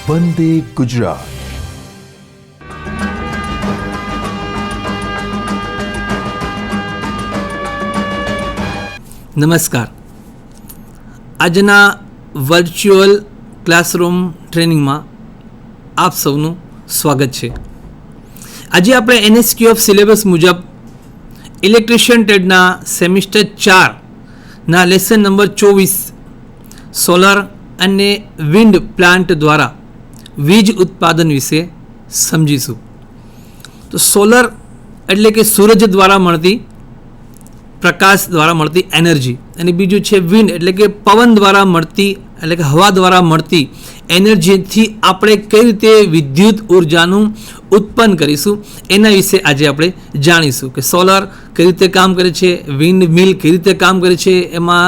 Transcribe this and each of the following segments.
વંદે ગુજરાત. નમસ્કાર. આજના virtual classroom ટ્રેનિંગમાં આપ સૌનું સ્વાગત છે. આજે આપણે NSQ ઓફ સિલેબસ મુજબ ઇલેક્ટ્રિશિયન ટ્રેડના સેમિસ્ટર 4ના લેસન નંબર 24 સોલર અને વિન્ડ પ્લાન્ટ દ્વારા વીજ ઉત્પાદન વિશે સમજીશું. તો સોલર એટલે કે સૂરજ દ્વારા મળતી પ્રકાશ દ્વારા મળતી એનર્જી, અને બીજું છે વિન્ડ એટલે કે પવન દ્વારા મળતી એટલે કે હવા દ્વારા મળતી એનર્જીથી આપણે કઈ રીતે વિદ્યુત ઉર્જાનું ઉત્પન્ન કરીશું એના વિશે આજે આપણે જાણીશું કે સોલર કઈ રીતે કામ કરે છે, વિન્ડ મિલ કઈ રીતે કામ કરે છે, એમાં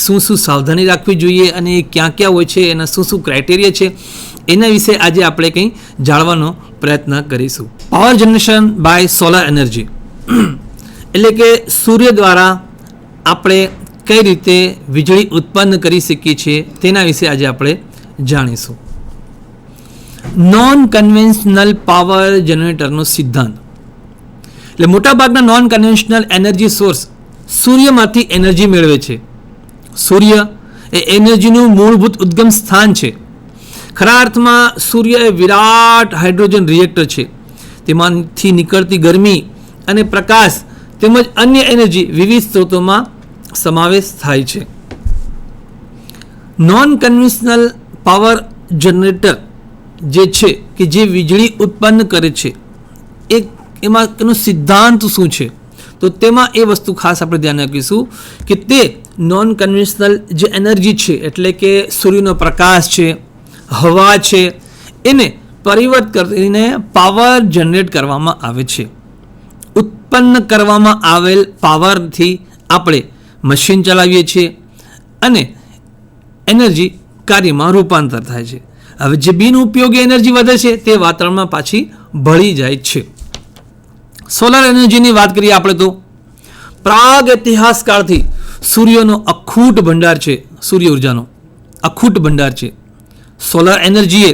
શું શું સાવધાની રાખવી જોઈએ અને ક્યાં ક્યાં હોય છે, એના શું શું ક્રાઇટેરિયા છે, એના વિશે આજે આપણે કંઈ જાણવાનો પ્રયત્ન કરીશું. Power generation by solar energy એટલે કે સૂર્ય દ્વારા આપણે કઈ રીતે વીજળી ઉત્પન્ન કરી શકીએ છીએ તેના વિશે આજે આપણે જાણીશું. નોન કન્વેન્શનલ પાવર જનરેટરનો સિદ્ધાંત એટલે મોટાભાગના નોન કન્વેન્શનલ એનર્જી સોર્સ સૂર્યમાંથી એનર્જી મેળવે છે. સૂર્ય એ એનર્જીનું મૂળભૂત ઉદ્ગમ સ્થાન છે. ખરા અર્થમાં સૂર્ય એ વિરાટ હાઇડ્રોજન રિએક્ટર છે. તેમાંથી નીકળતી ગરમી અને પ્રકાશ તેમજ અન્ય એનર્જી વિવિધ સ્ત્રોતોમાં સમાવેશ થાય છે. નોન કન્વેન્શનલ પાવર જનરેટર જે છે કે જે વીજળી ઉત્પન્ન કરે છે એમાં એનો સિદ્ધાંત શું છે, તો તેમાં એ વસ્તુ ખાસ આપણે ધ્યાન રાખીશું કે તે નોન કન્વેન્શનલ જે એનર્જી છે એટલે કે સૂર્યનો પ્રકાશ છે, હવા છે, એને પરિવર્ત કરીને પાવર જનરેટ કરવામાં આવે છે. ઉત્પન્ન કરવામાં આવેલ પાવરથી આપણે મશીન ચલાવીએ છીએ અને એનર્જી કાર્યમાં રૂપાંતર થાય છે. હવે જે બિનઉપયોગી એનર્જી વધે છે તે વાતાવરણમાં પાછી ભળી જાય છે. સોલર એનર્જીની વાત કરીએ આપણે તો પ્રાગ ઇતિહાસકાળથી સૂર્યનો અખૂટ ભંડાર છે. સૂર્ય ઉર્જાનો અખૂટ ભંડાર છે. સોલર એનર્જી એ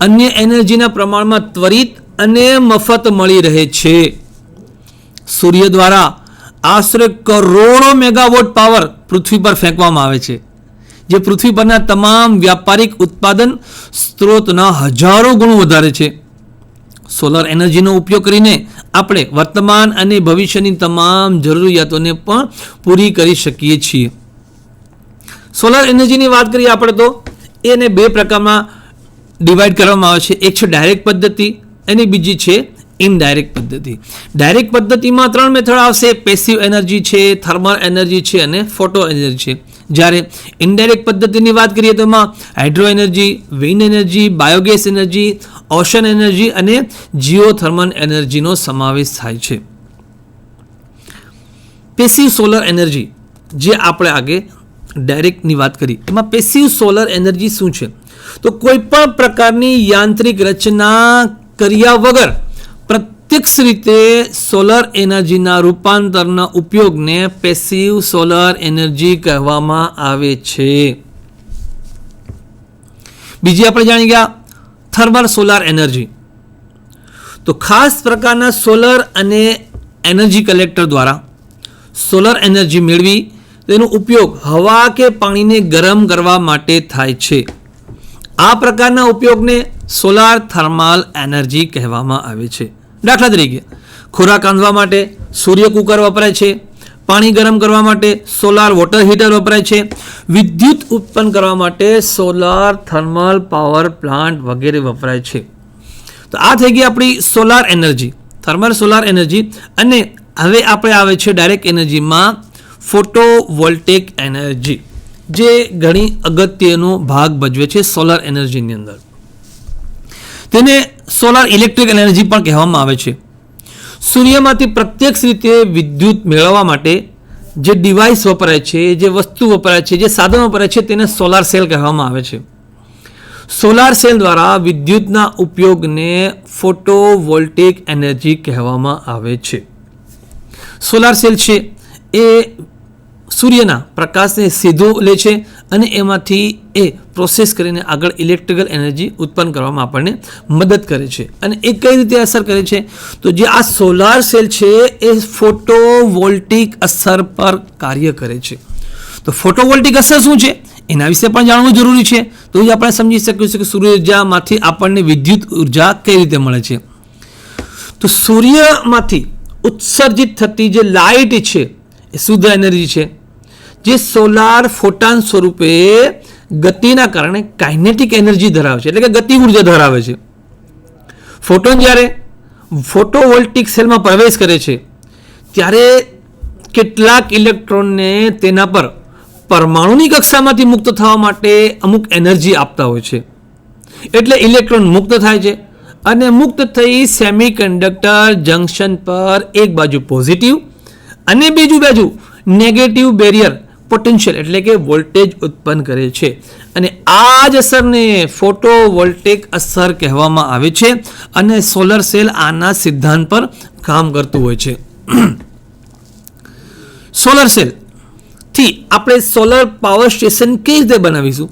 અન્ય એનર્જીના પ્રમાણમાં ત્વરિત અને મફત મળી રહે છે. સૂર્ય દ્વારા આશરે કરોડો મેગાવોટ પાવર પૃથ્વી પર ફેંકવામાં આવે છે, જે પૃથ્વી પરના તમામ વ્યાપારિક ઉત્પાદન સ્ત્રોતના હજારો ગણું વધારે છે. સોલર એનર્જીનો ઉપયોગ કરીને આપણે વર્તમાન અને ભવિષ્યની તમામ જરૂરિયાતોને પણ પૂરી કરી શકીએ છીએ. સોલર એનર્જીની વાત કરીએ આપણે તો એને બે પ્રકારમાં ડિવાઈડ કરવામાં આવે છે. એક છે ડાયરેક્ટ પદ્ધતિ અને બીજી છે ઇનડાયરેક્ટ પદ્ધતિ. ડાયરેક્ટ પદ્ધતિમાં 3 મેથડ આવશે: પેસિવ એનર્જી છે, થર્મલ એનર્જી છે અને ફોટો એનર્જી છે. જ્યારે ઇનડાયરેક્ટ પદ્ધતિની વાત કરીએ તો એમાં hydro energy, wind energy, biogas energy, ocean energy અને જીઓથર્મલ એનર્જીનો સમાવેશ થાય છે. પેસિવ સોલર એનર્જી જે આપણે આગે ડાયરેક્ટની વાત કરી, એમાં પેસિવ સોલર એનર્જી શું છે, તો કોઈ પણ પ્રકારની યાંત્રિક રચના કર્યા વગર પ્રત્યક્ષ રીતે સોલર એનર્જીના રૂપાંતરના ઉપયોગને પેસિવ સોલર એનર્જી કહેવામાં આવે છે. બીજી આપણે જાણી ગયા થર્મલ સોલાર એનર્જી. તો ખાસ પ્રકારના સોલર અને એનર્જી કલેક્ટર દ્વારા સોલર એનર્જી મેળવી તેનો ઉપયોગ હવા કે પાણીને ગરમ કરવા માટે થાય છે. આ પ્રકારના ઉપયોગને સોલાર થર્મલ એનર્જી કહેવામાં આવે છે. દાખલા તરીકે ખોરાક રાંધવા માટે સૂર્ય કુકર વપરાય છે, પાણી ગરમ કરવા માટે સોલાર વોટર હીટર વપરાય છે, વિદ્યુત ઉત્પન્ન કરવા માટે સોલાર થર્મલ પાવર પ્લાન્ટ વગેરે વપરાય છે. તો આ થઈ ગઈ આપણી solar energy, thermal solar energy. અને હવે આપણે આવે છે ડાયરેક્ટ એનર્જીમાં ફોટો વોલ્ટેક એનર્જી, જે ઘણી અગત્યનો ભાગ ભજવે છે સોલર એનર્જીની અંદર. તેને સોલાર ઇલેક્ટ્રિક એનર્જી પણ કહેવામાં આવે છે. સૂર્યમાંથી પ્રત્યક્ષ રીતે વિદ્યુત મેળવવા માટે જે ડિવાઇસ વપરાય છે, જે વસ્તુ વપરાય છે, જે સાધન વપરાય છે તેને સોલાર સેલ કહેવામાં આવે છે. સોલાર સેલ દ્વારા વિદ્યુતના ઉપયોગને ફોટો વોલ્ટેક એનર્જી કહેવામાં આવે છે. સોલાર સેલ છે એ સૂર્યના પ્રકાશને સીધો લે છે અને એમાંથી એ પ્રોસેસ કરીને આગળ ઇલેક્ટ્રિકલ એનર્જી ઉત્પન્ન કરવામાં આપણને મદદ કરે છે. અને એ કઈ રીતે અસર કરે છે? તો જે આ સોલાર સેલ છે એ ફોટોવોલ્ટિક અસર પર કાર્ય કરે છે. તો ફોટોવોલ્ટિક અસર શું છે એના વિશે પણ જાણવું જરૂરી છે. તો જ આપણે સમજી શકીશું કે સૂર્ય ઉર્જામાંથી આપણને વિદ્યુત ઉર્જા કઈ રીતે મળે છે. તો સૂર્યમાંથી ઉત્સર્જિત થતી જે લાઇટ છે એ શુદ્ધ એનર્જી છે, જે સોલાર ફોટાન સ્વરૂપે ગતિના કારણે કાઇનેટિક એનર્જી ધરાવે છે, એટલે કે ગતિ ઉર્જા ધરાવે છે. ફોટોન જ્યારે ફોટોવોલ્ટિક સેલમાં પ્રવેશ કરે છે ત્યારે કેટલાક ઇલેક્ટ્રોનને તેના પર પરમાણુની કક્ષામાંથી મુક્ત થવા માટે અમુક એનર્જી આપતા હોય છે. એટલે ઇલેક્ટ્રોન મુક્ત થાય છે અને મુક્ત થઈ સેમિકન્ડક્ટર જંકશન પર એક બાજુ પોઝિટિવ અને બીજું બાજુ નેગેટિવ બેરિયર પોટેન્શિયલ એટલે કે વોલ્ટેજ ઉત્પન્ન કરે છે. અને આ જ અસરને ફોટોવોલ્ટેક અસર કહેવામાં આવે છે અને સોલર સેલ આના સિદ્ધાંત પર કામ કરતું હોય છે. સોલર સેલ થી આપણે સોલર પાવર સ્ટેશન કઈ રીતે બનાવીશું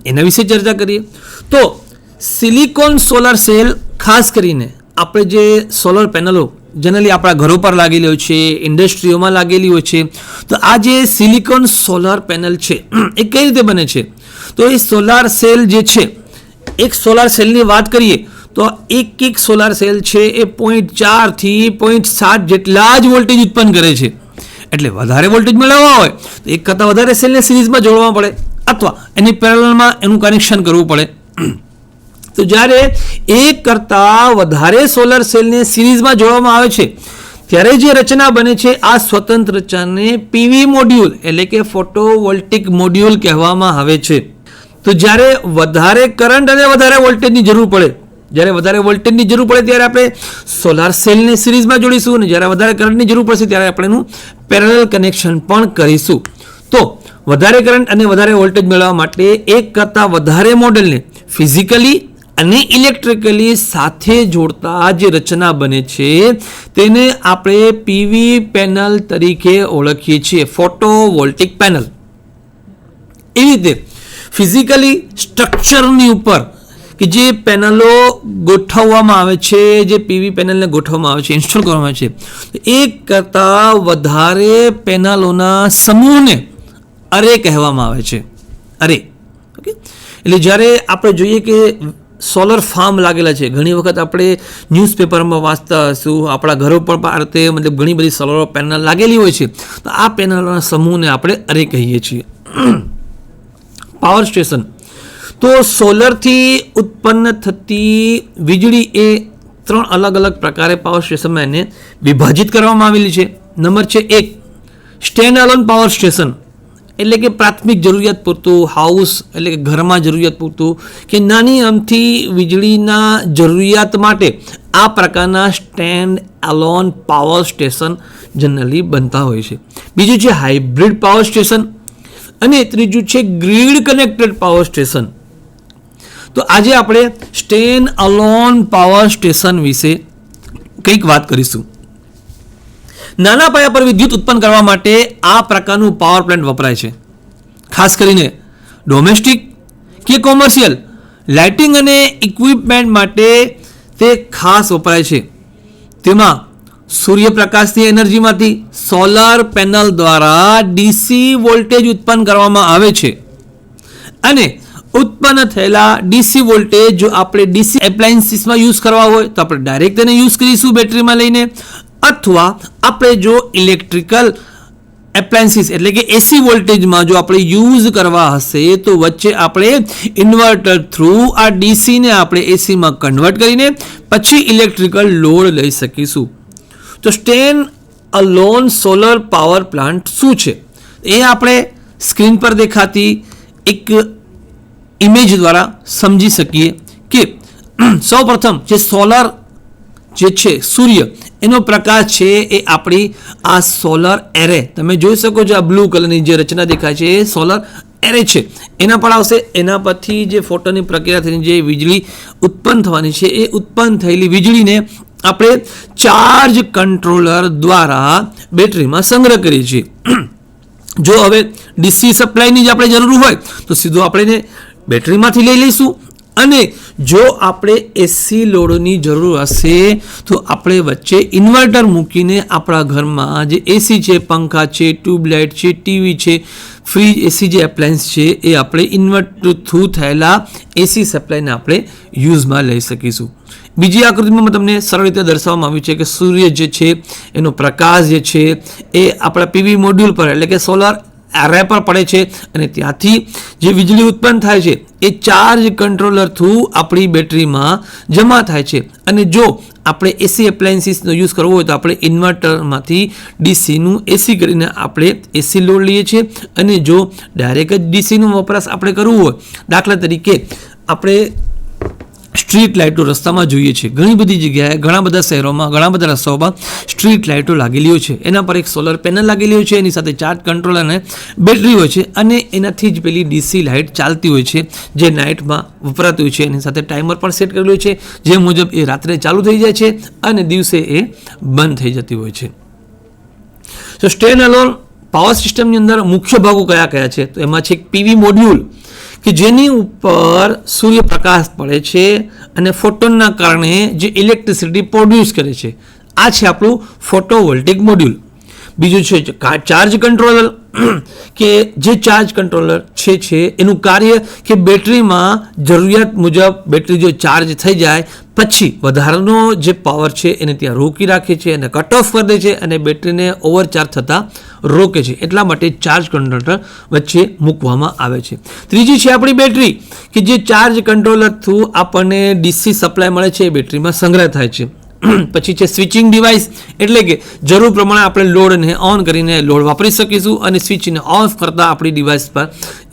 એના વિશે ચર્ચા કરીએ. તો સિલિકોન સોલર સેલ, ખાસ કરીને આપણે જે સોલર પેનલો જનરલી આપણા ઘરો પર લાગેલી હોય છે, ઇન્ડસ્ટ્રીઓમાં લાગેલી હોય છે, તો આ જે સિલિકોન સોલર પેનલ છે એ કઈ રીતે બને છે? તો એ સોલાર સેલ જે છે, એક સોલાર સેલની વાત કરીએ તો એક સોલાર સેલ છે એ 0.4 થી 0.7 જેટલા જ વોલ્ટેજ ઉત્પન્ન કરે છે. એટલે વધારે વોલ્ટેજ મેળવવા હોય તો એક કરતાં વધારે સેલને સિરીઝમાં જોડવા પડે અથવા એની પેરેલલમાં એનું કનેક્શન કરવું પડે. તો જ્યારે એક કરતાં વધારે સોલર સેલને સિરીઝમાં જોડવામાં આવે છે ત્યારે જે રચના બને છે આ સ્વતંત્ર રચનાને પીવી મોડ્યુલ એટલે કે ફોટોવોલ્ટિક મોડ્યુલ કહેવામાં આવે છે. તો જ્યારે વધારે કરંટ અને વધારે વોલ્ટેજની જરૂર પડે, જ્યારે વધારે વોલ્ટેજની જરૂર પડે ત્યારે આપણે સોલાર સેલને સિરીઝમાં જોડીશું અને જ્યારે વધારે કરંટની જરૂર પડશે ત્યારે આપણે એનું પેરેલલ કનેક્શન પણ કરીશું. તો વધારે કરંટ અને વધારે વોલ્ટેજ મેળવવા માટે એક કરતાં વધારે મોડેલને ફિઝિકલી અને ઇલેક્ટ્રિકલી સાથે જોડતા જે રચના બને છે તેને આપણે પીવી પેનલ તરીકે ઓળખીએ છીએ, ફોટોવોલ્ટિક પેનલ. એવી રીતે ફિઝિકલી સ્ટ્રક્ચરની ઉપર કે જે પેનલો ગોઠવવામાં આવે છે, જે પીવી પેનલને ગોઠવવામાં આવે છે, ઇન્સ્ટોલ કરવામાં આવે છે, એક કરતાં વધારે પેનલોના સમૂહને અરે કહેવામાં આવે છે. અરે ઓકે. એટલે જ્યારે આપણે જોઈએ કે સોલર ફાર્મ લાગેલા છે, ઘણી વખત આપણે ન્યૂઝપેપરમાં વાંચતા હશું, આપણા ઘરો પર ભારતે મતલબ ઘણી બધી સોલર પેનલ લાગેલી હોય છે, તો આ પેનલોના સમૂહને આપણે અરે કહીએ છીએ. પાવર સ્ટેશન, તો સોલરથી ઉત્પન્ન થતી વીજળી એ 3 અલગ અલગ પ્રકારે પાવર સ્ટેશનમાં એને વિભાજિત કરવામાં આવેલી છે. નંબર છે 1 સ્ટેન્ડ અલોન પાવર સ્ટેશન, એટલે કે પ્રાથમિક જરૂરિયાત પૂરતું, હાઉસ એટલે કે ઘરમાં જરૂરિયાત પૂરતું કે નાની અમથી વીજળીના જરૂરિયાત માટે આ પ્રકારના stand alone power station generally બનતા હોય છે. બીજું છે હાઇબ્રિડ પાવર સ્ટેશન અને ત્રીજું છે ગ્રીડ કનેક્ટેડ પાવર સ્ટેશન. તો આજે આપણે સ્ટેન્ડ અલોન પાવર સ્ટેશન વિશે કંઈક વાત કરીશું. નાના પાયા પર વિદ્યુત ઉત્પન્ન કરવા માટે આ પ્રકારનું પાવર પ્લાન્ટ વપરાય છે. ખાસ કરીને ડોમેસ્ટિક કે કોમર્શિયલ લાઇટિંગ અને ઇક્વિપમેન્ટ માટે તે ખાસ વપરાય છે. તેમાં સૂર્યપ્રકાશની એનર્જીમાંથી સોલાર પેનલ દ્વારા ડીસી વોલ્ટેજ ઉત્પન્ન કરવામાં આવે છે અને ઉત્પન્ન થયેલા ડીસી વોલ્ટેજ જો આપણે ડીસી એપ્લાયન્સીસમાં યુઝ કરવા હોય તો આપણે ડાયરેક્ટ તેને યુઝ કરીશું બેટરીમાં લઈને, અથવા આપણે જો ઇલેક્ટ્રિકલ એપ્લાયન્સીસ એટલે કે એસી વોલ્ટેજમાં જો આપણે યુઝ કરવા હશે તો વચ્ચે આપણે ઇન્વર્ટર થ્રુ આ ડીસીને આપણે એસીમાં કન્વર્ટ કરીને પછી ઇલેક્ટ્રિકલ લોડ લઈ શકીશું. તો stand alone solar power plant શું છે એ આપણે સ્ક્રીન પર દેખાતી એક ઇમેજ દ્વારા સમજી શકીએ કે સૌપ્રથમ જે સોલર જે છે સૂર્ય એનો પ્રકાશ છે એ આપણી આ સોલર એરે, તમે જોઈ શકો છો આ બ્લુ કલરની જે રચના દેખાય છે એ સોલર એરે છે, એના પર આવશે. એના પરથી જે ફોટોની પ્રક્રિયા થઈને જે વીજળી ઉત્પન્ન થવાની છે એ ઉત્પન્ન થયેલી વીજળીને આપણે ચાર્જ કંટ્રોલર દ્વારા બેટરીમાં સંગ્રહ કરીએ છીએ. જો હવે ડીસી સપ્લાયની જ આપણે જરૂર હોય તો સીધો આપણે બેટરીમાંથી લઈ લઈશું, અને જો આપણે એસી લોડની જરૂર હશે તો આપણે વચ્ચે ઇન્વર્ટર મૂકીને આપણા ઘરમાં જે એસી છે, પંખા છે, ટ્યુબલાઇટ છે, ટીવી છે, ફ્રીજ, એસી જે એપ્લાયન્સ છે એ આપણે ઇન્વર્ટર થ્રુ થયેલા એસી સપ્લાયને આપણે યુઝમાં લઈ શકીશું. બીજી આકૃતિમાં તમને સરળ રીતે દર્શાવવામાં આવ્યું છે કે સૂર્ય જે છે એનો પ્રકાશ જે છે એ આપણા પીવી મોડ્યુલ પર એટલે કે સોલાર એરે પર પડે છે, અને ત્યાંથી જે વીજળી ઉત્પન્ન થાય છે એ ચાર્જ કંટ્રોલર થ્રુ આપણી બેટરીમાં જમા થાય છે. અને જો આપણે એસી એપ્લાયન્સીસનો યુઝ કરવો હોય તો આપણે ઇન્વર્ટરમાંથી ડીસીનું એસી કરીને આપણે એસી લોડ લઈએ છીએ, અને જો ડાયરેક્ટ જ ડીસીનો વપરાશ આપણે કરવું હોય, દાખલા તરીકે આપણે સ્ટ્રીટ લાઇટો રસ્તામાં જોઈએ છે, ઘણી બધી જગ્યાએ, ઘણા બધા શહેરોમાં, ઘણા બધા રસ્તાઓમાં સ્ટ્રીટ લાઇટો લાગેલી હોય છે, એના પર એક સોલર પેનલ લાગેલી હોય છે, એની સાથે ચાર્જ કંટ્રોલર અને બેટરી હોય છે, અને એનાથી જ પેલી ડીસી લાઇટ ચાલતી હોય છે જે નાઇટમાં વપરાતી હોય છે. એની સાથે ટાઈમર પણ સેટ કરેલું હોય છે, જે મુજબ એ રાત્રે ચાલુ થઈ જાય છે અને દિવસે એ બંધ થઈ જતી હોય છે. તો સ્ટેન્ડ અલોન પાવર સિસ્ટમની અંદર મુખ્ય ભાગો કયા કયા છે? તો એમાં છે એક પીવી મોડ્યુલ કે જેની ઉપર સૂર્યપ્રકાશ પડે છે અને ફોટોનના કારણે જે ઇલેક્ટ્રિસિટી પ્રોડ્યુસ કરે છે, આ છે આપણું ફોટોવોલ્ટેઇક મોડ્યુલ. બીજું છે ચાર્જ કંટ્રોલર કે જે ચાર્જ કંટ્રોલર છે એનું કાર્ય કે બેટરીમાં જરૂરિયાત મુજબ બેટરી જો ચાર્જ થઈ જાય પછી વધારાનો જે પાવર છે એને ત્યાં રોકી રાખે છે, એને કટ ઓફ કરી દે છે અને બેટરીને ઓવરચાર્જ થતાં રોકે છે. એટલા માટે ચાર્જ કંટ્રોલર વચ્ચે મૂકવામાં આવે છે. ત્રીજી છે આપણી બેટરી કે જે ચાર્જ કંટ્રોલર થ્રુ આપણને ડીસી સપ્લાય મળે છે એ બેટરીમાં સંગ્રહ થાય છે. પછી છે સ્વિચિંગ ડિવાઇસ, એટલે કે જરૂર પ્રમાણે આપણે લોડને ઓન કરીને લોડ વાપરી શકીશું અને સ્વિચને ઓફ કરતાં આપણી ડિવાઇસ પર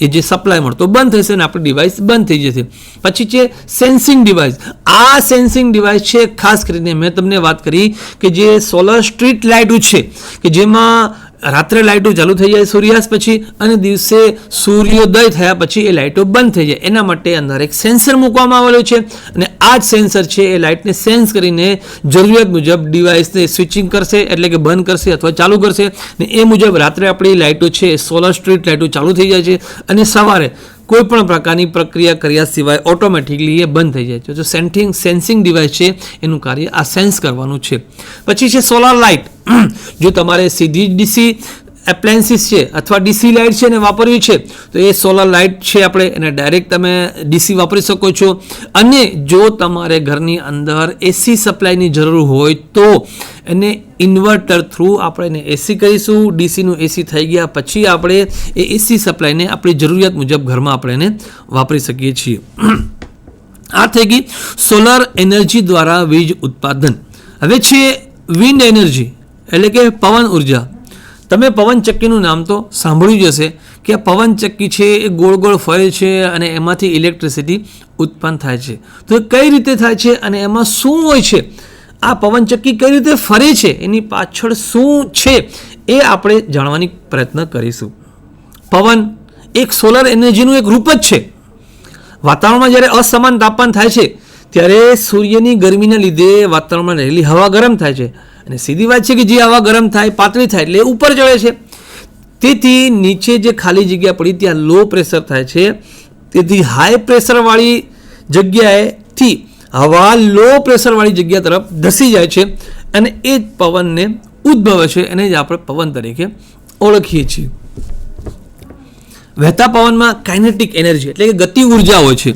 એ જે સપ્લાય મળતો બંધ થશે અને આપણી ડિવાઇસ બંધ થઈ જશે. પછી છે સેન્સિંગ ડિવાઇસ. આ સેન્સિંગ ડિવાઇસ છે ખાસ કરીને મેં તમને વાત કરી કે જે સોલર સ્ટ્રીટ લાઇટો છે કે જેમાં રાત્રે લાઇટો ચાલુ થઈ જાય સૂર્યાસ્ત પછી અને દિવસે સૂર્યોદય થયા પછી એ લાઇટો બંધ થઈ જાય, એના માટે અંદર એક સેન્સર મૂકવામાં આવેલો છે, અને આ જ સેન્સર છે એ લાઇટને સેન્સ કરીને જરૂરિયાત મુજબ ડિવાઇસને સ્વિચિંગ કરશે, એટલે કે બંધ કરશે અથવા ચાલુ કરશે, ને એ મુજબ રાત્રે આપણી લાઇટો છે સોલર સ્ટ્રીટ લાઇટો ચાલુ થઈ જાય છે અને સવારે કોઈ પણ પ્રકારની પ્રક્રિયા કર્યા સિવાય ઓટોમેટિકલી એ બંધ થઈ જાય છે. જો સેન્સિંગ ડિવાઇસ છે એનું કાર્ય આ સેન્સ કરવાનું છે. પછી છે સોલાર લાઇટ. જો તમારે સીધી ડીસી એપ્લાયન્સીસ છે અથવા ડીસી લાઇટ છે એને વાપરવી છે તો એ સોલાર લાઇટ છે આપણે એને ડાયરેક્ટ તમે ડીસી વાપરી શકો છો, અને જો તમારે ઘરની અંદર એસી સપ્લાયની જરૂર હોય તો એને ઇન્વર્ટર થ્રુ આપણે એને એસી કરીશું. ડીસીનું એસી થઈ ગયા પછી આપણે એ એસી સપ્લાયને આપણી જરૂરિયાત મુજબ ઘરમાં આપણે એને વાપરી શકીએ છીએ. આ થઈ ગઈ સોલર એનર્જી દ્વારા વીજ ઉત્પાદન. હવે છે વિન્ડ એનર્જી એટલે કે પવન ઉર્જા. તમે પવનચક્કીનું નામ તો સાંભળ્યું જ હશે કે આ પવનચક્કી છે એ ગોળ ગોળ ફરે છે અને એમાંથી ઇલેક્ટ્રિસિટી ઉત્પન્ન થાય છે. તો એ કઈ રીતે થાય છે અને એમાં શું હોય છે, આ પવનચક્કી કઈ રીતે ફરે છે, એની પાછળ શું છે એ આપણે જાણવાની પ્રયત્ન કરીશું. પવન એક સોલર એનર્જીનું એક રૂપ જ છે. વાતાવરણમાં જ્યારે અસમાન તાપમાન થાય છે ત્યારે સૂર્યની ગરમીના લીધે વાતાવરણમાં રહેલી હવા ગરમ થાય છે, અને સીધી વાત છે કે જે હવા ગરમ થાય પાતળી થાય એટલે ઉપર ચડે છે. તેથી નીચે જે ખાલી જગ્યા પડી ત્યાં લો પ્રેશર થાય છે, તેથી હાઈ પ્રેશરવાળી જગ્યાએથી હવા લો પ્રેશરવાળી જગ્યા તરફ ધસી જાય છે અને એ જ પવનને ઉદ્ભવે છે, એને જ આપણે પવન તરીકે ઓળખીએ છીએ. વહેતા પવનમાં કાઇનેટિક એનર્જી એટલે કે ગતિ ઉર્જા હોય છે.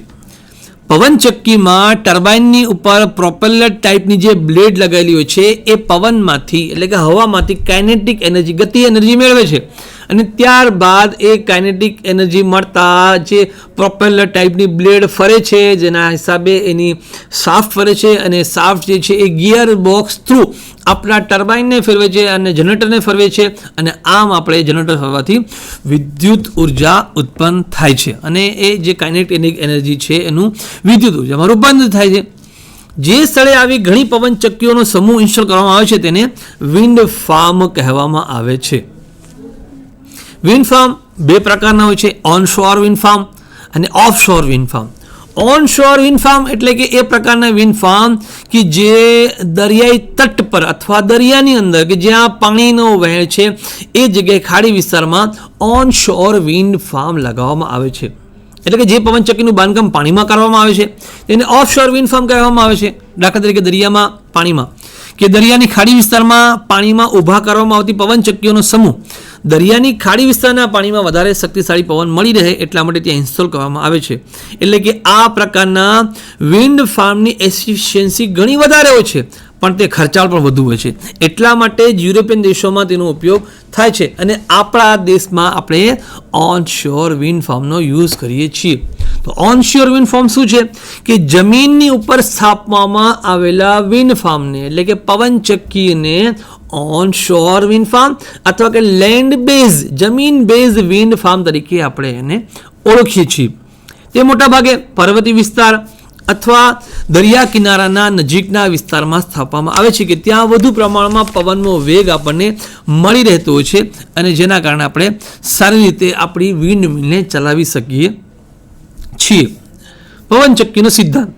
પવનચક્કીમાં ટર્બાઇનની ઉપર પ્રોપેલર ટાઈપની જે બ્લેડ લગાવેલી હોય છે એ પવનમાંથી એટલે કે હવામાંથી કાઇનેટિક એનર્જી ગતિ એનર્જી મેળવે છે, અને ત્યારબાદ એ કાઇનેટિક એનર્જી મળતા જે પ્રોપેલર ટાઈપની બ્લેડ ફરે છે જેના હિસાબે એની શાફ્ટ ફરે છે, અને શાફ્ટ જે છે એ ગિયર બોક્સ થ્રુ આપણા ટર્બાઇનને ફેરવે છે અને જનરેટરને ફરવે છે, અને આમ આપણે જનરેટર ફરવાથી વિદ્યુત ઉર્જા ઉત્પન્ન થાય છે, અને એ જે કાઇનેટિક એનર્જી છે એનું વિદ્યુત ઉર્જામાં રૂપાંતર થાય છે. જે સ્થળે આવી ઘણી પવનચક્કીઓનો સમૂહ ઇન્સ્ટોલ કરવામાં આવે છે તેને વિન્ડ ફાર્મ કહેવામાં આવે છે. વિન્ડ ફાર્મ બે પ્રકારના હોય છે, ઓનશોર વિન્ડ ફાર્મ અને offshore wind farm. Onshore wind farm એટલે કે એ પ્રકારના વિન્ડ ફાર્મ કે જે દરિયાઈ તટ પર અથવા દરિયાની અંદર કે જ્યાં પાણીનો વહેણ છે એ જગ્યાએ ખાડી વિસ્તારમાં ઓન શોર વિન્ડ ફાર્મ લગાવવામાં આવે છે. એટલે કે જે પવનચક્કીનું બાંધકામ પાણીમાં કરવામાં આવે છે તેને ઓફ શોર વિન્ડ ફાર્મ કહેવામાં આવે છે. દાખલા તરીકે દરિયામાં પાણીમાં કે દરિયાની ખાડી વિસ્તારમાં પાણીમાં ઊભા કરવામાં આવતી પવનચક્કીઓનો સમૂહ દરિયાની ખાડી વિસ્તારના પાણીમાં વધારે શક્તિશાળી પવન મળી રહે એટલા માટે ત્યાં ઇન્સ્ટોલ કરવામાં આવે છે. એટલે કે આ પ્રકારના વિન્ડ ફાર્મની એફિશિયન્સી ઘણી વધારે હોય છે પણ તે ખર્ચાળ પણ વધુ હોય છે. એટલા માટે જ યુરોપિયન દેશોમાં તેનો ઉપયોગ થાય છે અને આપણા દેશમાં આપણે ઓન શોર વિન્ડ ફાર્મનો યુઝ કરીએ છીએ. તો ઓન શોર વિન્ડ ફાર્મ શું છે કે જમીનની ઉપર સ્થાપવામાં આવેલા વિન્ડ ફાર્મને એટલે કે પવનચક્કીને ઓન શોર વિન્ડ ફાર્મ અથવા કે લેન્ડ બેઝ જમીન બેઝ વિન્ડ ફાર્મ તરીકે આપણે એને ઓળખીએ છીએ. તે મોટાભાગે પર્વતીય વિસ્તાર અથવા દરિયા કિનારાના નજીકના વિસ્તારમાં સ્થાપવામાં આવે છે કે ત્યાં વધુ પ્રમાણમાં પવનનો વેગ આપણને મળી રહેતો હોય છે અને જેના કારણે આપણે સારી રીતે આપણી વિન્ડ મિલને ચલાવી શકીએ છીએ. પવનચક્કીનો સિદ્ધાંત.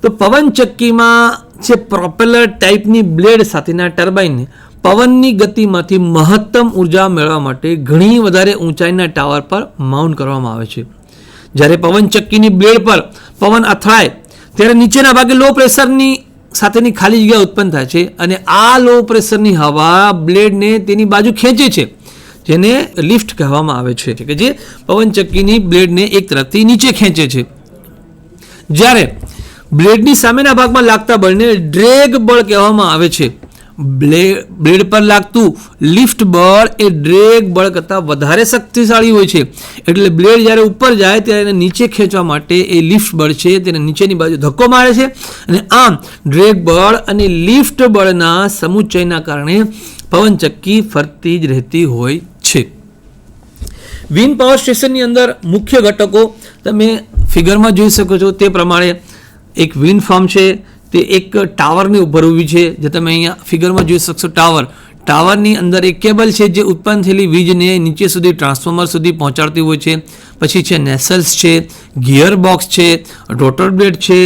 તો પવનચક્કીમાં જે પ્રોપેલર ટાઈપની બ્લેડ સાથેના ટર્બાઇનને પવનની ગતિમાંથી મહત્તમ ઉર્જા મેળવવા માટે ઘણી વધારે ઊંચાઈના ટાવર પર માઉન્ટ કરવામાં આવે છે. જ્યારે પવનચક્કીની બ્લેડ પર પવન અથડાય ત્યારે નીચેના ભાગે લો પ્રેશરની સાથેની ખાલી જગ્યા ઉત્પન્ન થાય છે અને આ લો પ્રેશરની હવા બ્લેડને તેની બાજુ ખેંચે છે જેને લિફ્ટ કહેવામાં આવે છે કે જે પવનચક્કીની બ્લેડને એક તરફથી નીચે ખેંચે છે. જ્યારે બ્લેડની સામેના ભાગમાં લાગતા બળને ડ્રેગ બળ કહેવામાં આવે છે. બ્લેડ પર લાગતું લિફ્ટ બળ એ ડ્રેગ બળ કરતાં વધારે શક્તિશાળી હોય છે. એટલે બ્લેડ જ્યારે ઉપર જાય ત્યારે એને નીચે ખેંચવા માટે એ લિફ્ટ બળ છે તેને નીચેની બાજુ ધક્કો મારે છે અને આમ ડ્રેગ બળ અને લિફ્ટ બળના સમુચ્ચયના કારણે પવનચક્કી ફરતી જ રહેતી હોય છે. વિન્ડ પાવર સ્ટેશનની અંદર મુખ્ય ઘટકો તમે ફિગરમાં જોઈ શકો છો તે પ્રમાણે એક વિન્ડ ફાર્મ છે તે એક ટાવરની ઉપર ઊભી છે જે તમે અહીંયા ફિગરમાં જોઈ શકશો. ટાવરની અંદર એક કેબલ છે જે ઉત્પન્ન થયેલી વીજને નીચે સુધી ટ્રાન્સફોર્મર સુધી પહોંચાડતી હોય છે. પછી છે નેસલ્સ છે, ગિયર બોક્સ છે, રોટર બ્લેડ છે,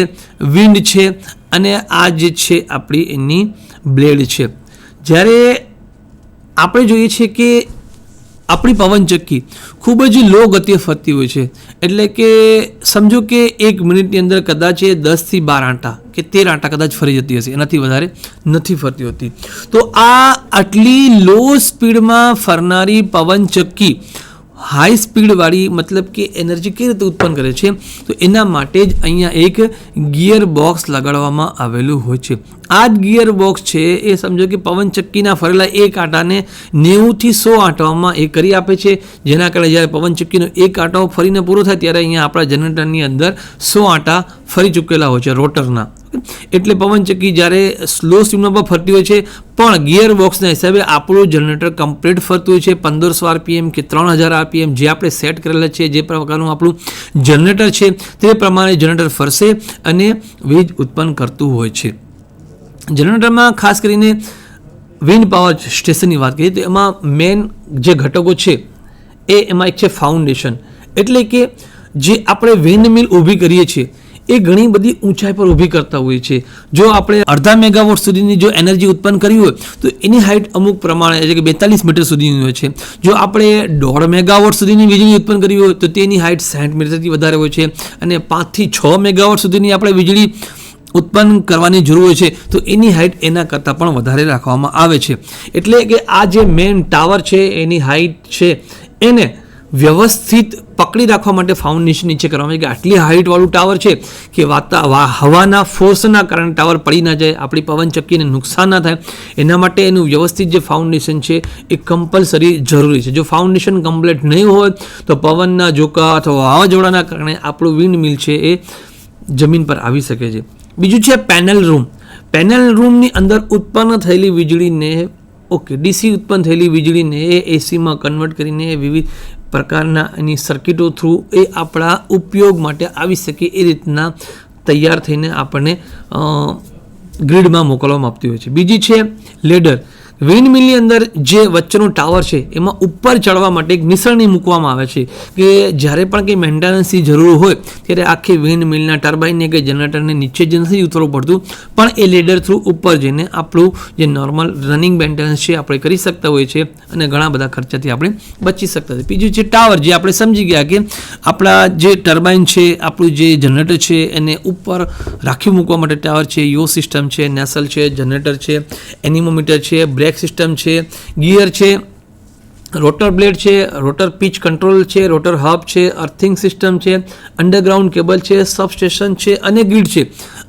વિન્ડ છે અને આ જે છે આપણી એની બ્લેડ છે. જ્યારે આપણે જોઈએ છીએ કે આપણી પવનચક્કી ખૂબ જ લો ગતિએ ફરતી હોય છે. એટલે કે સમજો કે 1 મિનિટની અંદર કદાચ 10 થી 12 આંટા કે 13 આંટા કદાચ ફરી જતી હશે, એનાથી વધારે નથી ફરતી હોતી. તો આ આટલી લો સ્પીડમાં ફરનારી પવનચક્કી હાઈ સ્પીડવાળી મતલબ કે એનર્જી કેવી રીતે ઉત્પન્ન કરે છે તો એના માટે જ અહીંયા એક ગિયર બોક્સ લગાડવામાં આવેલું હોય છે. આ જ ગિયર બોક્સ છે એ સમજો કે પવનચક્કીના ફરેલા એક આંટાને 90 થી 100 આંટાઓમાં એ કરી આપે છે. જેના કારણે જ્યારે પવનચક્કીનો એક આંટો ફરીને પૂરો થાય ત્યારે અહીંયા આપણા જનરેટરની અંદર 100 આંટા ફરી ચૂકેલા હોય છે રોટરના. એટલે પવનચક્કી જ્યારે સ્લો સ્પીડમાં પણ ફરતી હોય છે પણ ગિયર બોક્સના હિસાબે આપણું જનરેટર કમ્પ્લીટ ફરતું હોય છે. 1500 RPM કે 3000 RPM જે આપણે સેટ કરેલા છે, જે પ્રકારનું આપણું જનરેટર છે તે પ્રમાણે જનરેટર ફરશે અને વીજ ઉત્પન્ન કરતું હોય છે. જનરેટરમાં ખાસ કરીને વિન્ડ પાવર સ્ટેશનની વાત કરીએ તો એમાં મેઇન જે ઘટકો છે એમાં એક છે ફાઉન્ડેશન. એટલે કે જે આપણે વિન્ડ મિલ ઊભી કરીએ છીએ એ ઘણી બધી ઊંચાઈ પર ઊભી કરતા હોઈએ છીએ. જો આપણે અડધા મેગાવોટ સુધીની જો એનર્જી ઉત્પન્ન કરવી હોય તો એની હાઇટ અમુક પ્રમાણે એટલે કે 42 મીટર સુધીની હોય છે. જો આપણે 1.5 મેગાવોટ સુધીની વીજળી ઉત્પન્ન કરવી હોય તો તેની હાઇટ 60 મીટરથી વધારે હોય છે અને 5 થી 6 મેગાવોટ સુધીની આપણે વીજળી ઉત્પન્ન કરવાની જરૂર હોય છે તો એની હાઇટ એના કરતાં પણ વધારે રાખવામાં આવે છે. એટલે કે આ જે મેઇન ટાવર છે એની હાઇટ છે એને વ્યવસ્થિત પકડી રાખવા માટે ફાઉન્ડેશન નીચે કરવામાં આવે કે આટલી હાઇટવાળું ટાવર છે કે હવાના ફોર્સના કારણે ટાવર પડી ના જાય, આપણી પવનચક્કીને નુકસાન ના થાય, એના માટે એનું વ્યવસ્થિત જે ફાઉન્ડેશન છે એ કમ્પલસરી જરૂરી છે. જો ફાઉન્ડેશન કમ્પ્લીટ નહીં હોય તો પવનના ઝોકા અથવા વાવાઝોડાના કારણે આપણું વિન્ડ મિલ છે એ જમીન પર આવી શકે છે. બીજું છે પેનલ રૂમ. પેનલ રૂમની અંદર ઉત્પન્ન થયેલી વીજળીને ડીસી ઉત્પન્ન થયેલી વીજળીને એ એસીમાં કન્વર્ટ કરીને વિવિધ પ્રકારના એની સર્કિટો થ્રુ એ આપણા ઉપયોગ માટે આવી શકે એ રીતના તૈયાર થઈને આપણને ગ્રીડમાં મોકલવામાં આવતી હોય છે. બીજી છે લેડર. વિન્ડ મિલની અંદર જે વચ્ચેનું ટાવર છે એમાં ઉપર ચડવા માટે એક નિસરણી મૂકવામાં આવે છે કે જ્યારે પણ કંઈ મેન્ટેનન્સની જરૂર હોય ત્યારે આખી વિન્ડ મિલના ટર્બાઇનને કે જનરેટરને નીચે જ નથી ઉતરવું પડતું, પણ એ લેડર થ્રુ ઉપર જઈને આપણું જે નોર્મલ રનિંગ મેન્ટેનન્સ છે આપણે કરી શકતા હોઈએ છીએ અને ઘણા બધા ખર્ચાથી આપણે બચી શકતા હોય. બીજું છે ટાવર, જે આપણે સમજી ગયા કે આપણા જે ટર્બાઇન છે, આપણું જે જનરેટર છે એને ઉપર રાખી મૂકવા માટે ટાવર છે, યો સિસ્ટમ છે, નેસલ છે, જનરેટર છે, એનિમોમીટર છે, બ્રેક સિસ્ટમ છે, ગિયર છે, રોટર બ્લેડ છે, રોટર પિચ કંટ્રોલ છે, રોટર હબ છે, અર્થિંગ સિસ્ટમ છે, અંડરગ્રાઉન્ડ કેબલ છે, સબસ્ટેશન છે અને ગ્રીડ છે.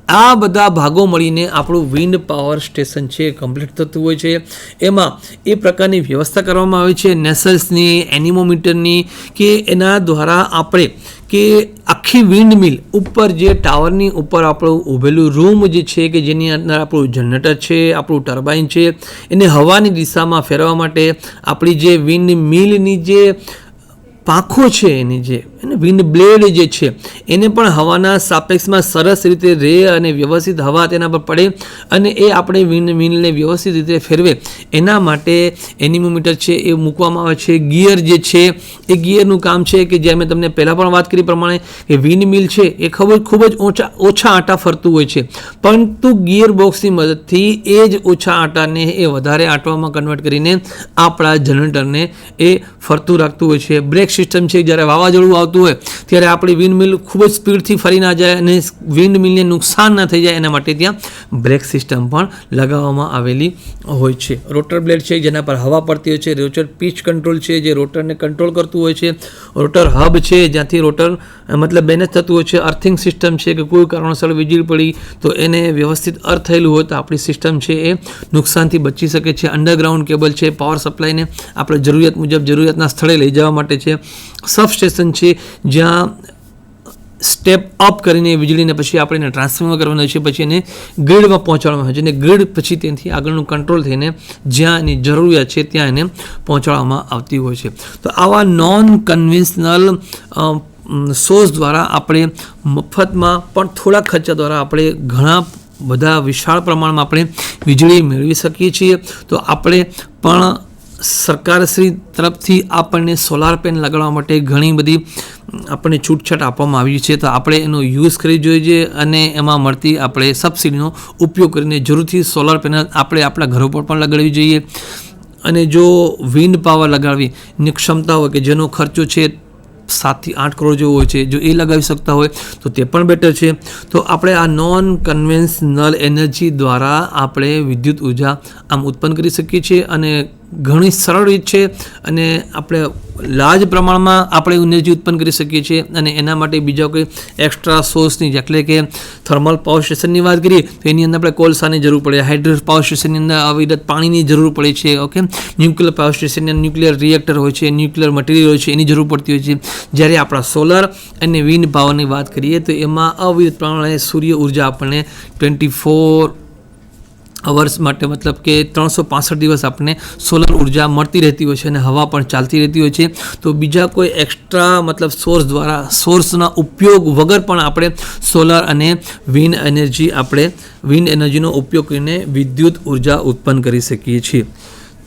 આ બધા ભાગો મળીને આપણું વિન્ડ પાવર સ્ટેશન છે કમ્પ્લીટ થતું હોય છે. એમાં એ પ્રકારની વ્યવસ્થા કરવામાં આવે છે નેસલ્સની, એનિમોમીટરની, કે એના દ્વારા આપણે કે આખી વિન્ડ મિલ ઉપર જે ટાવરની ઉપર આપણું ઊભેલું રૂમ જે છે કે જેની અંદર આપણું જનરેટર છે, આપણું ટર્બાઇન છે, એને હવાની દિશામાં ફેરવવા માટે આપણી જે વિન્ડ મિલની જે પાંખો છે એની જે વિન્ડ બ્લેડ જે છે એને પણ હવાના સાપેક્ષમાં સરસ રીતે રહે અને વ્યવસ્થિત હવા તેના પર પડે અને એ આપણે વિન્ડ મિલને વ્યવસ્થિત રીતે ફેરવે એના માટે એનિમોમીટર છે એ મૂકવામાં આવે છે. ગિયર જે છે એ ગિયરનું કામ છે કે જે મેં તમને પહેલાં પણ વાત કરી પ્રમાણે કે વિન્ડ મિલ છે એ ખૂબ જ ઓછા આંટા ફરતું હોય છે, પરંતુ ગિયર બોક્સની મદદથી એ જ ઓછા આંટાને એ વધારે આંટવામાં કન્વર્ટ કરીને આપણા જનરેટરને એ ફરતું રાખતું હોય છે. બ્રેક સિસ્ટમ છે, જ્યારે વાવાઝોડું આવતું હોય ત્યારે આપણી વિન્ડ મિલ ખૂબ જ સ્પીડથી ફરી ના જાય અને વિન્ડ મિલને નુકસાન ના થઈ જાય એના માટે ત્યાં બ્રેક સિસ્ટમ પણ લગાવવામાં આવેલી હોય છે. રોટર બ્લેડ છે જેના પર હવા પડતી હોય છે, રોટર પિચ કંટ્રોલ છે જે રોટરને કંટ્રોલ કરતું હોય છે, રોટર હબ છે જ્યાંથી રોટર મતલબ બેલેન્સ થતું હોય છે, અર્થિંગ સિસ્ટમ છે કે કોઈ કારણોસર વીજળી પડી તો એને વ્યવસ્થિત અર્થ થયેલું હોય તો આપણી સિસ્ટમ છે એ નુકસાનથી બચી શકે છે. અંડરગ્રાઉન્ડ કેબલ છે, પાવર સપ્લાયને આપણે જરૂરિયાત મુજબ જરૂરિયાતના સ્થળે લઈ જવા માટે છે. સબસ્ટેશન છે જ્યાં સ્ટેપ અપ કરીને વીજળીને પછી આપણે એને ટ્રાન્સફર કરવાનું છે, પછી એને ગ્રીડમાં પહોંચાડવામાં આવે છે અને ગ્રીડ પછી તેનાથી આગળનું કંટ્રોલ થઈને જ્યાં એની જરૂરિયાત છે ત્યાં એને પહોંચાડવામાં આવતી હોય છે. તો આવા નોન કન્વેન્શનલ સોર્સ દ્વારા આપણે મફતમાં પણ થોડા ખર્ચા દ્વારા આપણે ઘણા બધા વિશાળ પ્રમાણમાં આપણે વીજળી મેળવી શકીએ છીએ. તો આપણે પણ સરકારશ્રી તરફથી આપણને સોલાર પેનલ લગાડવા માટે ઘણી બધી આપણને છૂટછાટ આપવામાં આવી છે, તો આપણે એનો યુઝ કરી જોઈએ અને એમાં મળતી આપણે સબસિડીનો ઉપયોગ કરીને જરૂરથી સોલાર પેનલ આપણે આપણા ઘરો પર પણ લગાડવી જોઈએ. અને જો વિન્ડ પાવર લગાડવીની ક્ષમતા હોય કે જેનો ખર્ચો છે 7 થી 8 કરોડ જેવો હોય છે, જો એ લગાવી શકતા હોય તો તે પણ બેટર છે. તો આપણે આ નોન કન્વેન્શનલ એનર્જી દ્વારા આપણે વિદ્યુત ઉર્જા આમ ઉત્પન્ન કરી શકીએ છીએ અને ઘણી સરળ રીત છે અને આપણે લાર્જ પ્રમાણમાં આપણે એનર્જી ઉત્પન્ન કરી શકીએ છીએ અને એના માટે બીજા કોઈ એક્સ્ટ્રા સોર્સની એટલે કે થર્મલ પાવર સ્ટેશનની વાત કરીએ તો એની અંદર આપણે કોલસાની જરૂર પડે, હાઇડ્રો પાવર સ્ટેશનની અંદર અવિરત પાણીની જરૂર પડે છે. ઓકે, ન્યુક્લિયર પાવર સ્ટેશનની અંદર ન્યુક્લિયર રિએક્ટર હોય છે, ન્યુક્લિયર મટીરિયલ હોય છે, એની જરૂર પડતી હોય છે. જ્યારે આપણા સોલર અને વિન્ડ પાવરની વાત કરીએ તો એમાં અવિરત પ્રમાણે સૂર્ય ઉર્જા આપણને 24 અવર્સ માટે મતલબ કે 365 દિવસ આપણને સોલર ઉર્જા મળતી રહેતી હોય છે અને હવા પણ ચાલતી રહેતી હોય છે. તો બીજા કોઈ એક્સ્ટ્રા મતલબ સોર્સ દ્વારા સોર્સના ઉપયોગ વગર પણ આપણે સોલર અને વિન્ડ એનર્જીનો ઉપયોગ કરીને વિદ્યુત ઉર્જા ઉત્પન્ન કરી શકીએ છીએ.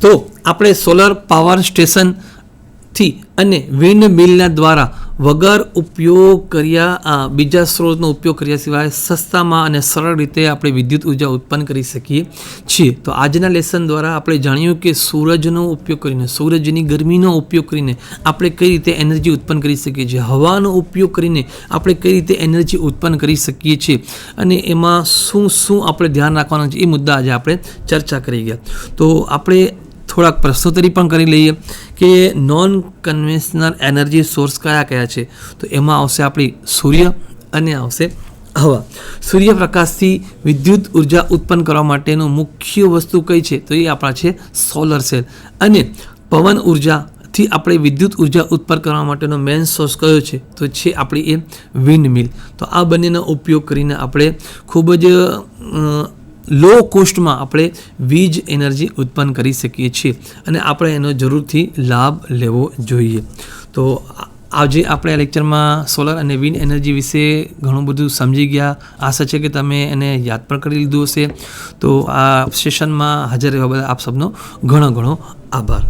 તો આપણે સોલર પાવર સ્ટેશનથી અને વિન્ડ મિલના દ્વારા વગર ઉપયોગ કર્યા બીજા સ્ત્રોતનો ઉપયોગ કર્યા સિવાય સસ્તામાં અને સરળ રીતે આપણે વિદ્યુત ઉર્જા ઉત્પન્ન કરી શકીએ છીએ. તો આજના લેસન દ્વારા આપણે જાણ્યું કે સૂરજનો ઉપયોગ કરીને, સૂરજની ગરમીનો ઉપયોગ કરીને આપણે કઈ રીતે એનર્જી ઉત્પન્ન કરી શકીએ છીએ, હવાનો ઉપયોગ કરીને આપણે કઈ રીતે એનર્જી ઉત્પન્ન કરી શકીએ છીએ અને એમાં શું આપણે ધ્યાન રાખવાનું છે એ મુદ્દા આજે આપણે ચર્ચા કરી ગયા. તો આપણે થોડાક પ્રશ્નોત્તરી પણ કરી લઈએ કે નોન કન્વેન્શનલ એનર્જી સોર્સ કયા છે. તો એમાં આવશે આપણી સૂર્ય અને આવશે હવા. સૂર્યપ્રકાશથી વિદ્યુત ઉર્જા ઉત્પન્ન કરવા માટેનું મુખ્ય વસ્તુ કઈ છે તો એ આપણા છે સોલર સેલ. અને પવન ઉર્જાથી આપણે વિદ્યુત ઉર્જા ઉત્પન્ન કરવા માટેનો મેઇન સોર્સ કયો છે તો છે આપણી એ વિન્ડ મિલ. તો આ બંનેનો ઉપયોગ કરીને આપણે ખૂબ જ લો કોસ્ટમાં આપણે વીજ એનર્જી ઉત્પન્ન કરી શકીએ છીએ અને આપણે એનો જરૂરથી લાભ લેવો જોઈએ. તો આજે આપણે આ લેક્ચરમાં સોલર અને વિન્ડ એનર્જી વિશે ઘણું બધું સમજી ગયા. આશા છે કે તમે એને યાદ પણ કરી લીધું હશે. તો આ સેશનમાં હાજર રહેવા બદલ આપ સૌનો ઘણો ઘણો આભાર.